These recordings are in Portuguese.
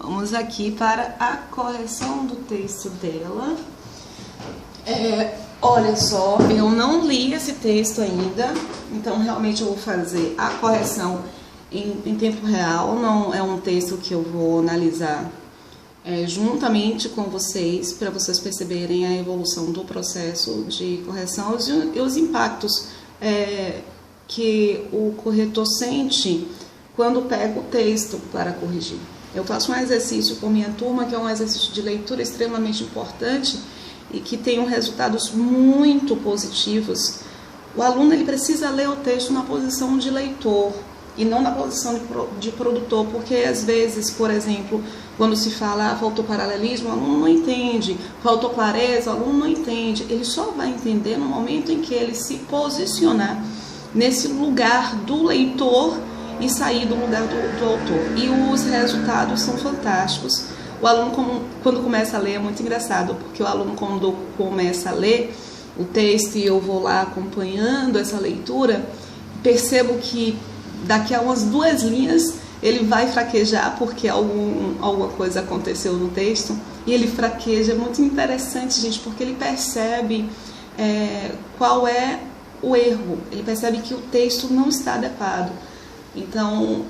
Vamos aqui para a correção do texto dela. Olha só, eu não li esse texto ainda, então realmente eu vou fazer a correção em tempo real. Não é um texto que eu vou analisar juntamente com vocês, para vocês perceberem a evolução do processo de correção e os impactos que o corretor sente quando pega o texto para corrigir. Eu faço um exercício com minha turma, que é um exercício de leitura extremamente importante e que tem resultados muito positivos. O aluno ele precisa ler o texto na posição de leitor e não na posição de produtor, porque às vezes, por exemplo, quando se fala faltou paralelismo, o aluno não entende, faltou clareza, o aluno não entende. Ele só vai entender no momento em que ele se posicionar nesse lugar do leitor e sair do lugar do autor. E os resultados são fantásticos. O aluno, quando começa a ler, é muito engraçado, porque o aluno, quando começa a ler o texto e eu vou lá acompanhando essa leitura, percebo que daqui a umas 2 linhas ele vai fraquejar, porque alguma coisa aconteceu no texto, e ele fraqueja. É muito interessante, gente, porque ele percebe qual é o erro, ele percebe que o texto não está adequado. Então,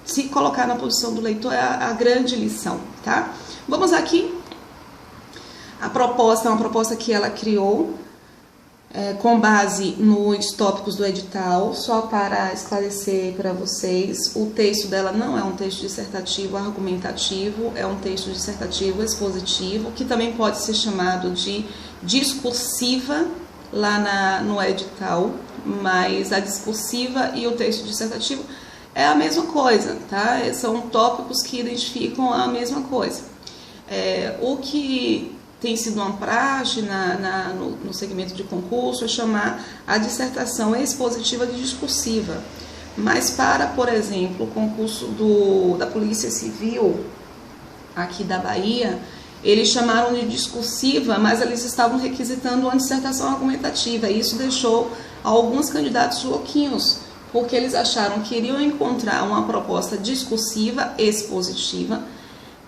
se colocar na posição do leitor é a grande lição, tá? Vamos aqui. A proposta é uma proposta que ela criou com base nos tópicos do edital. Só para esclarecer para vocês, o texto dela não é um texto dissertativo argumentativo, é um texto dissertativo expositivo, que também pode ser chamado de discursiva lá no edital, mas a discursiva e o texto dissertativo é a mesma coisa, tá? São tópicos que identificam a mesma coisa. O que tem sido uma praxe no segmento de concurso é chamar a dissertação expositiva de discursiva. Mas para, por exemplo, o concurso da Polícia Civil aqui da Bahia, eles chamaram de discursiva, mas eles estavam requisitando uma dissertação argumentativa, e isso deixou alguns candidatos louquinhos, porque eles acharam que iriam encontrar uma proposta discursiva expositiva,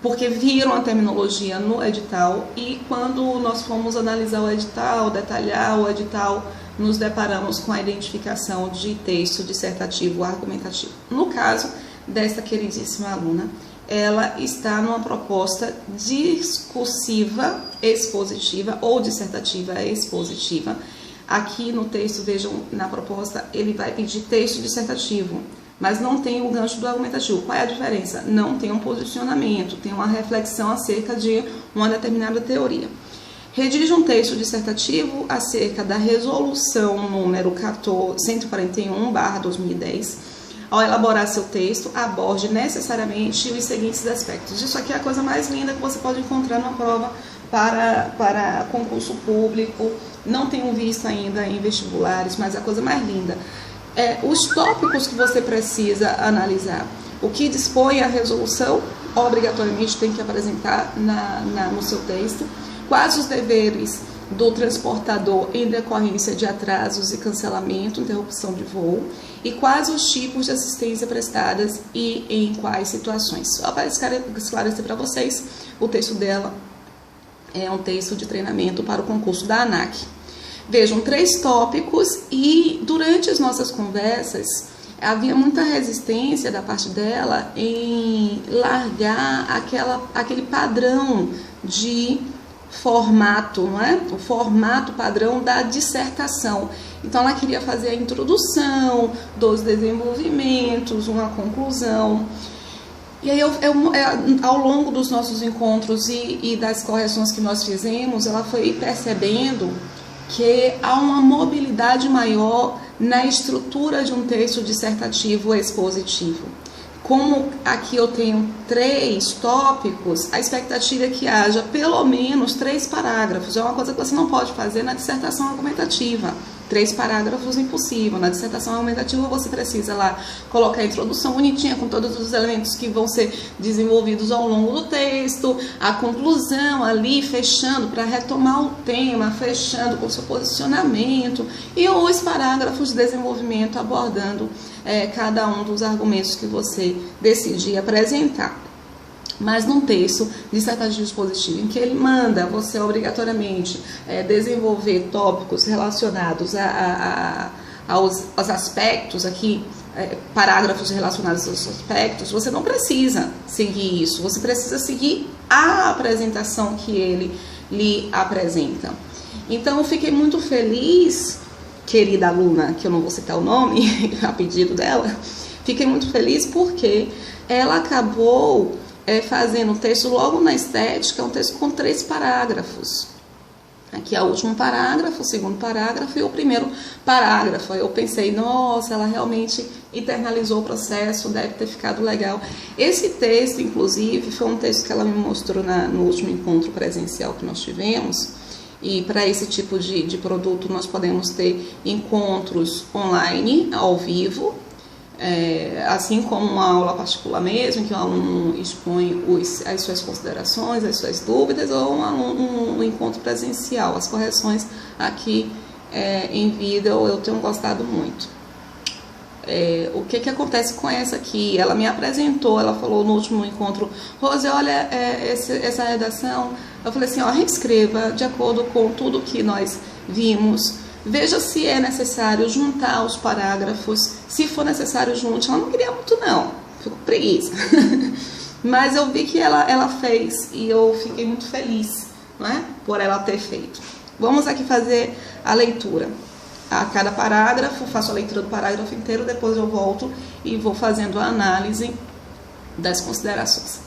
porque viram a terminologia no edital, e quando nós fomos analisar o edital, detalhar o edital, nos deparamos com a identificação de texto dissertativo argumentativo. No caso desta queridíssima aluna, ela está numa proposta discursiva expositiva ou dissertativa expositiva. Aqui no texto, vejam, na proposta, ele vai pedir texto dissertativo, mas não tem o gancho do argumentativo. Qual é a diferença? Não tem um posicionamento, tem uma reflexão acerca de uma determinada teoria. Redige um texto dissertativo acerca da resolução número 141/2010. Ao elaborar seu texto, aborde necessariamente os seguintes aspectos. Isso aqui é a coisa mais linda que você pode encontrar na prova para concurso público. Não tenho visto ainda em vestibulares, mas é a coisa mais linda. Os tópicos que você precisa analisar. O que dispõe a resolução, obrigatoriamente tem que apresentar no seu texto. Quais os deveres do transportador em decorrência de atrasos e cancelamento, interrupção de voo, e quais os tipos de assistência prestadas e em quais situações. Só para esclarecer para vocês, o texto dela é um texto de treinamento para o concurso da ANAC. Vejam, 3 tópicos, e durante as nossas conversas havia muita resistência da parte dela em largar aquele padrão de formato, não é? O formato padrão da dissertação. Então ela queria fazer a introdução, 2 desenvolvimentos, uma conclusão. E aí ao longo dos nossos encontros e das correções que nós fizemos, ela foi percebendo que há uma mobilidade maior na estrutura de um texto dissertativo expositivo. Como aqui eu tenho 3 tópicos, a expectativa é que haja pelo menos 3 parágrafos. É uma coisa que você não pode fazer na dissertação argumentativa. 3 parágrafos impossível. Na dissertação argumentativa você precisa lá colocar a introdução bonitinha com todos os elementos que vão ser desenvolvidos ao longo do texto, a conclusão ali fechando para retomar o tema, fechando com seu posicionamento, e os parágrafos de desenvolvimento abordando cada um dos argumentos que você decidir apresentar. Mas num texto dissertativo expositivo, em que ele manda você obrigatoriamente desenvolver tópicos relacionados aos aspectos aqui, parágrafos relacionados aos aspectos, você não precisa seguir isso, você precisa seguir a apresentação que ele lhe apresenta. Então eu fiquei muito feliz, querida aluna, que eu não vou citar o nome, a pedido dela, fiquei muito feliz porque ela acabou fazendo um texto logo na estética, um texto com 3 parágrafos. Aqui é o último parágrafo, o segundo parágrafo e o primeiro parágrafo. Eu pensei, nossa, ela realmente internalizou o processo, deve ter ficado legal. Esse texto, inclusive, foi um texto que ela me mostrou no último encontro presencial que nós tivemos. E para esse tipo de produto nós podemos ter encontros online, ao vivo, assim como uma aula particular mesmo, que o aluno expõe as suas considerações, as suas dúvidas, ou um encontro presencial. As correções aqui em vídeo eu tenho gostado muito. O que acontece com essa aqui? Ela me apresentou, ela falou no último encontro, Rose, olha essa redação. Eu falei assim, ó, reescreva de acordo com tudo que nós vimos. Veja se é necessário juntar os parágrafos. Se for necessário, junte. Ela não queria muito, não. Ficou com preguiça. Mas eu vi que ela fez e eu fiquei muito feliz, né, por ela ter feito. Vamos aqui fazer a leitura. A cada parágrafo, faço a leitura do parágrafo inteiro, depois eu volto e vou fazendo a análise das considerações.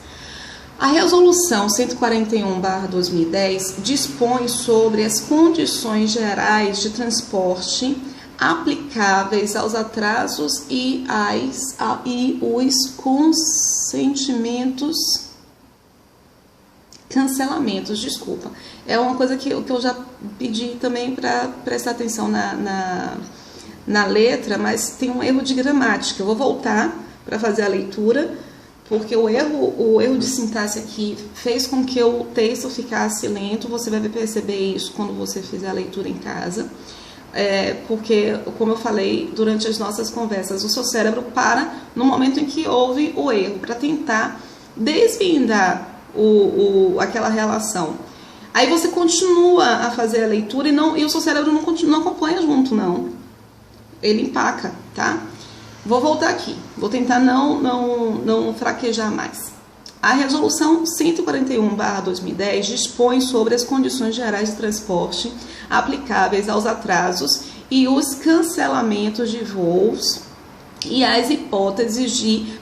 A Resolução 141/2010 dispõe sobre as condições gerais de transporte aplicáveis aos atrasos e os cancelamentos, desculpa. É uma coisa que eu já pedi também para prestar atenção na letra, mas tem um erro de gramática. Eu vou voltar para fazer a leitura, porque o erro de sintaxe aqui fez com que o texto ficasse lento. Você vai perceber isso quando você fizer a leitura em casa. Porque, como eu falei durante as nossas conversas, o seu cérebro para no momento em que houve o erro, para tentar desvendar aquela relação. Aí você continua a fazer a leitura e o seu cérebro não acompanha junto, não. Ele empaca, tá? Vou voltar aqui, vou tentar não fraquejar mais. A Resolução 141/2010 dispõe sobre as condições gerais de transporte aplicáveis aos atrasos e os cancelamentos de voos e as hipóteses de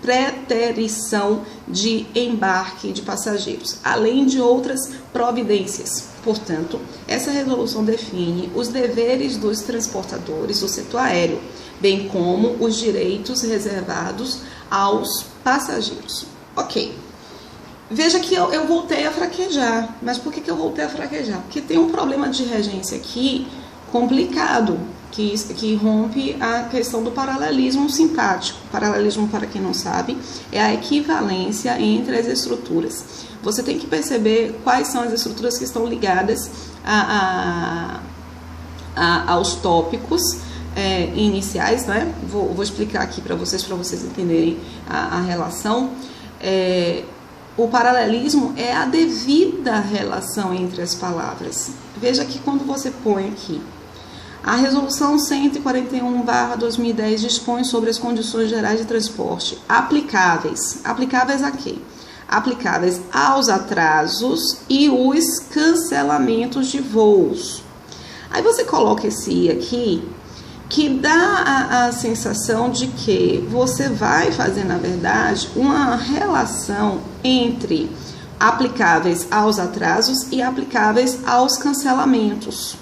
preterição de embarque de passageiros, além de outras providências. Portanto, essa resolução define os deveres dos transportadores do setor aéreo, bem como os direitos reservados aos passageiros. Ok. Veja que eu voltei a fraquejar. Mas por que eu voltei a fraquejar? Porque tem um problema de regência aqui complicado, que rompe a questão do paralelismo sintático. Paralelismo, para quem não sabe, é a equivalência entre as estruturas. Você tem que perceber quais são as estruturas que estão ligadas aos tópicos iniciais, né? Vou explicar aqui para vocês entenderem a relação. O paralelismo é a devida relação entre as palavras. Veja que quando você põe aqui, a Resolução 141/2010 dispõe sobre as condições gerais de transporte aplicáveis. Aplicáveis a quê? Aplicáveis aos atrasos e os cancelamentos de voos. Aí você coloca esse I aqui, que dá a sensação de que você vai fazer, na verdade, uma relação entre aplicáveis aos atrasos e aplicáveis aos cancelamentos.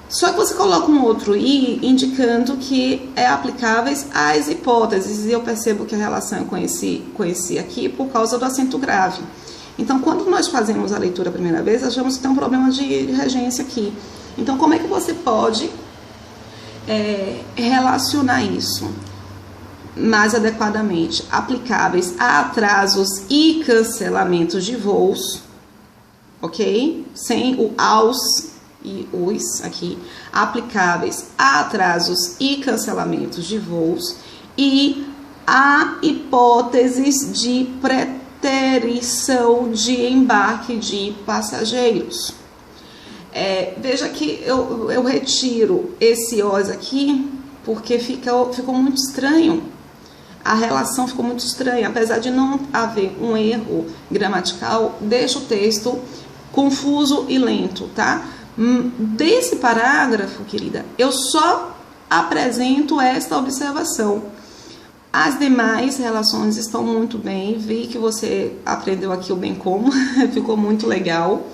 Só que você coloca um outro I indicando que é aplicáveis às hipóteses, e eu percebo que a relação eu conheci aqui por causa do acento grave. Então, quando nós fazemos a leitura a primeira vez, achamos que tem um problema de regência aqui. Então, como é que você pode relacionar isso mais adequadamente? Aplicáveis a atrasos e cancelamentos de voos, ok? Sem o aos e os aqui, aplicáveis a atrasos e cancelamentos de voos e há hipóteses de preterição de embarque de passageiros. Veja que eu retiro esse os aqui, porque ficou muito estranho. A relação ficou muito estranha. Apesar de não haver um erro gramatical, deixa o texto confuso e lento, tá? Desse parágrafo, querida, eu só apresento esta observação. As demais relações estão muito bem. Vi que você aprendeu aqui o bem como. Ficou muito legal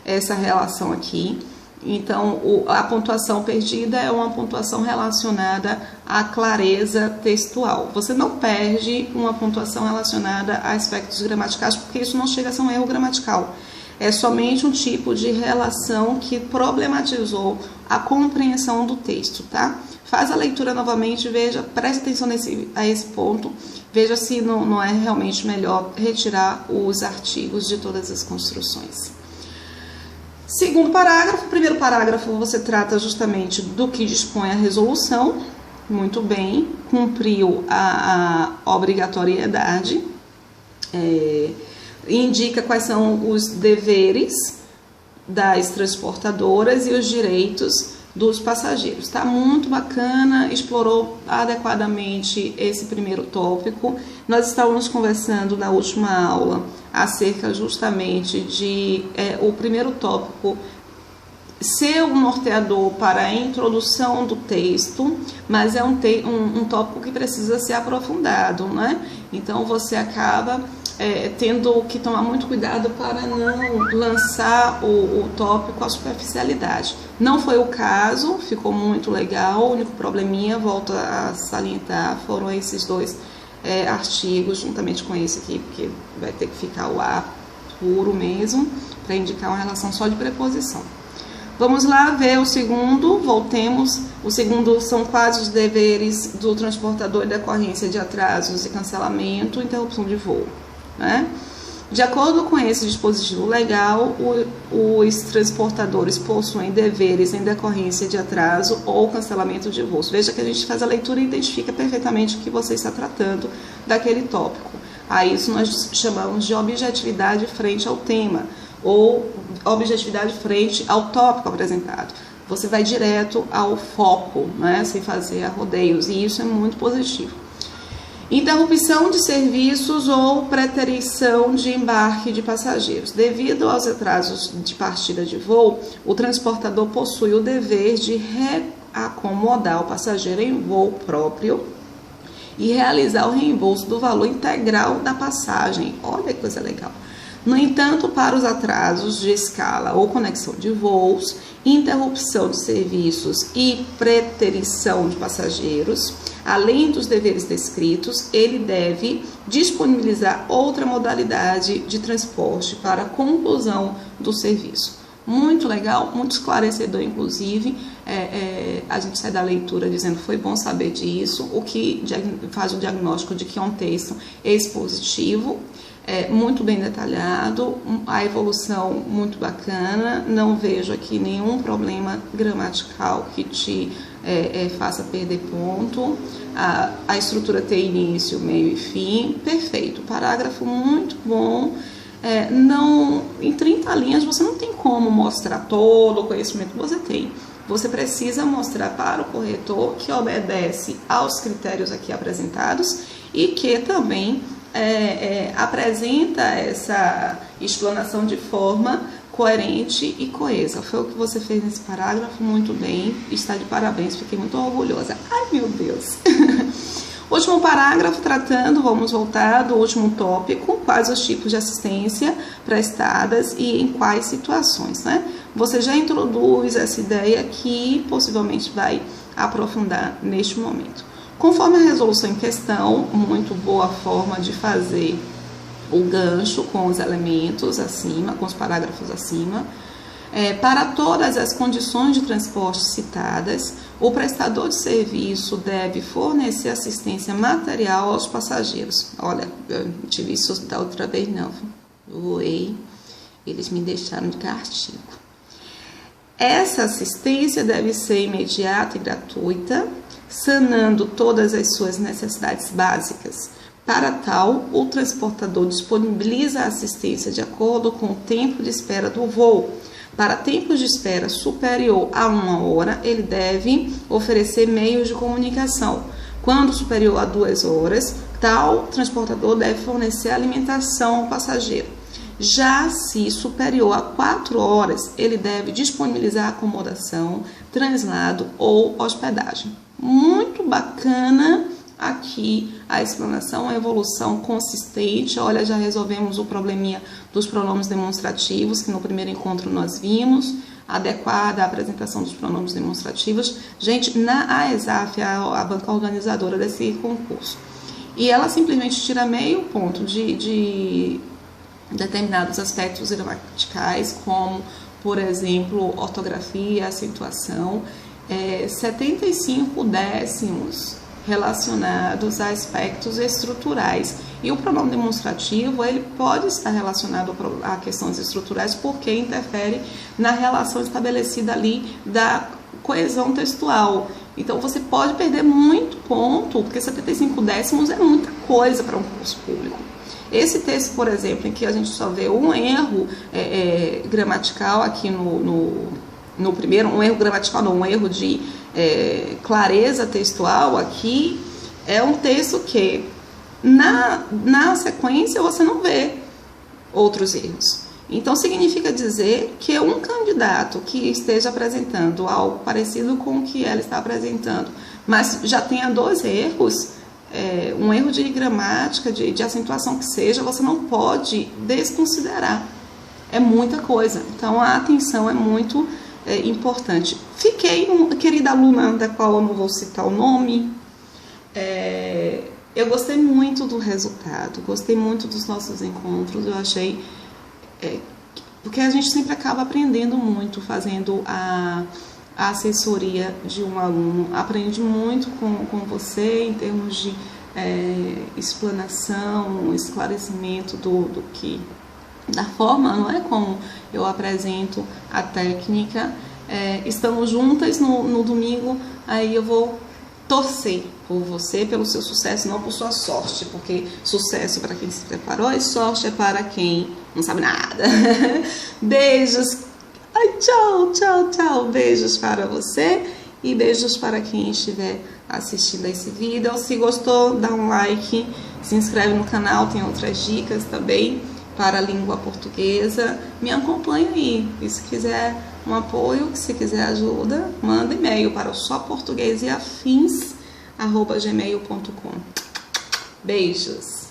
essa relação aqui. Então, a pontuação perdida é uma pontuação relacionada à clareza textual. Você não perde uma pontuação relacionada a aspectos gramaticais, porque isso não chega a ser um erro gramatical. É somente um tipo de relação que problematizou a compreensão do texto, tá? Faz a leitura novamente, veja, preste atenção a esse ponto, veja se não é realmente melhor retirar os artigos de todas as construções. Segundo parágrafo, primeiro parágrafo você trata justamente do que dispõe a resolução, muito bem, cumpriu a obrigatoriedade, indica quais são os deveres das transportadoras e os direitos dos passageiros. Tá muito bacana, explorou adequadamente esse primeiro tópico. Nós estávamos conversando na última aula acerca justamente de o primeiro tópico ser um norteador para a introdução do texto, mas é um tópico que precisa ser aprofundado, né? Então você acaba tendo que tomar muito cuidado para não lançar o tópico à superficialidade. Não foi o caso, ficou muito legal. O único probleminha, volto a salientar, foram esses dois artigos, juntamente com esse aqui, porque vai ter que ficar o A puro mesmo, para indicar uma relação só de preposição. Vamos lá ver o segundo, voltemos. O segundo são quais os deveres do transportador em decorrência de atrasos e cancelamento, interrupção de voo, né? De acordo com esse dispositivo legal, os transportadores possuem deveres em decorrência de atraso ou cancelamento de voos. Veja que a gente faz a leitura e identifica perfeitamente o que você está tratando daquele tópico. A isso nós chamamos de objetividade frente ao tema, ou objetividade frente ao tópico apresentado. Você vai direto ao foco, né, sem fazer rodeios, e isso é muito positivo. Interrupção de serviços ou preterição de embarque de passageiros. Devido aos atrasos de partida de voo, o transportador possui o dever de reacomodar o passageiro em voo próprio e realizar o reembolso do valor integral da passagem. Olha que coisa legal. No entanto, para os atrasos de escala ou conexão de voos, interrupção de serviços e preterição de passageiros, além dos deveres descritos, ele deve disponibilizar outra modalidade de transporte para a conclusão do serviço. Muito legal, muito esclarecedor, inclusive. A gente sai da leitura dizendo foi bom saber disso, o que faz o diagnóstico de que é um texto expositivo, muito bem detalhado, a evolução muito bacana, não vejo aqui nenhum problema gramatical que te faça perder ponto, a estrutura tem início, meio e fim, perfeito, parágrafo muito bom. Em 30 linhas você não tem como mostrar todo o conhecimento que você tem. Você precisa mostrar para o corretor que obedece aos critérios aqui apresentados e que também apresenta essa explanação de forma coerente e coesa. Foi o que você fez nesse parágrafo, muito bem, está de parabéns, fiquei muito orgulhosa. Ai, meu Deus! Último parágrafo tratando, vamos voltar do último tópico, quais os tipos de assistência prestadas e em quais situações, né? Você já introduz essa ideia que possivelmente vai aprofundar neste momento. Conforme a resolução em questão, muito boa forma de fazer o gancho com os elementos acima, com os parágrafos acima. Para todas as condições de transporte citadas, o prestador de serviço deve fornecer assistência material aos passageiros. Olha, eu não tive isso da outra vez não, eu voei, eles me deixaram de castigo. Essa assistência deve ser imediata e gratuita, sanando todas as suas necessidades básicas. Para tal, o transportador disponibiliza a assistência de acordo com o tempo de espera do voo. Para tempos de espera superior a 1 hora, ele deve oferecer meios de comunicação. Quando superior a 2 horas, tal transportador deve fornecer alimentação ao passageiro. Já se superior a 4 horas, ele deve disponibilizar acomodação, translado ou hospedagem. Muito bacana aqui a explanação, a evolução consistente. Olha, já resolvemos o probleminha dos pronomes demonstrativos, que no primeiro encontro nós vimos, adequada a apresentação dos pronomes demonstrativos. Gente, na AESAF, a banca organizadora desse concurso, e ela simplesmente tira meio ponto de determinados aspectos gramaticais, como, por exemplo, ortografia, acentuação, 75 décimos relacionados a aspectos estruturais. E o pronome demonstrativo, ele pode estar relacionado a questões estruturais porque interfere na relação estabelecida ali da coesão textual. Então, você pode perder muito ponto, porque 75 décimos é muita coisa para um concurso público. Esse texto, por exemplo, em que a gente só vê um erro gramatical aqui no primeiro, um erro gramatical não, um erro de clareza textual aqui, é um texto que na sequência você não vê outros erros. Então, significa dizer que um candidato que esteja apresentando algo parecido com o que ela está apresentando, mas já tenha 2 erros, um erro de gramática, de acentuação que seja, você não pode desconsiderar. É muita coisa. Então, a atenção é muito importante. Fiquei, querida aluna, da qual eu não vou citar o nome, eu gostei muito do resultado, gostei muito dos nossos encontros, eu achei... porque a gente sempre acaba aprendendo muito fazendo a assessoria de um aluno. Aprende muito com você em termos de explanação, esclarecimento da forma, não é, como eu apresento a técnica. Estamos juntas no domingo, aí eu vou torcer por você, pelo seu sucesso, não por sua sorte, porque sucesso é para quem se preparou e sorte é para quem não sabe nada. Beijos. Ai, tchau, tchau, tchau. Beijos para você e beijos para quem estiver assistindo esse vídeo. Se gostou, dá um like, se inscreve no canal, tem outras dicas também para a língua portuguesa. Me acompanha aí. E se quiser um apoio, se quiser ajuda, manda e-mail para soportugueseafins@gmail.com. Beijos.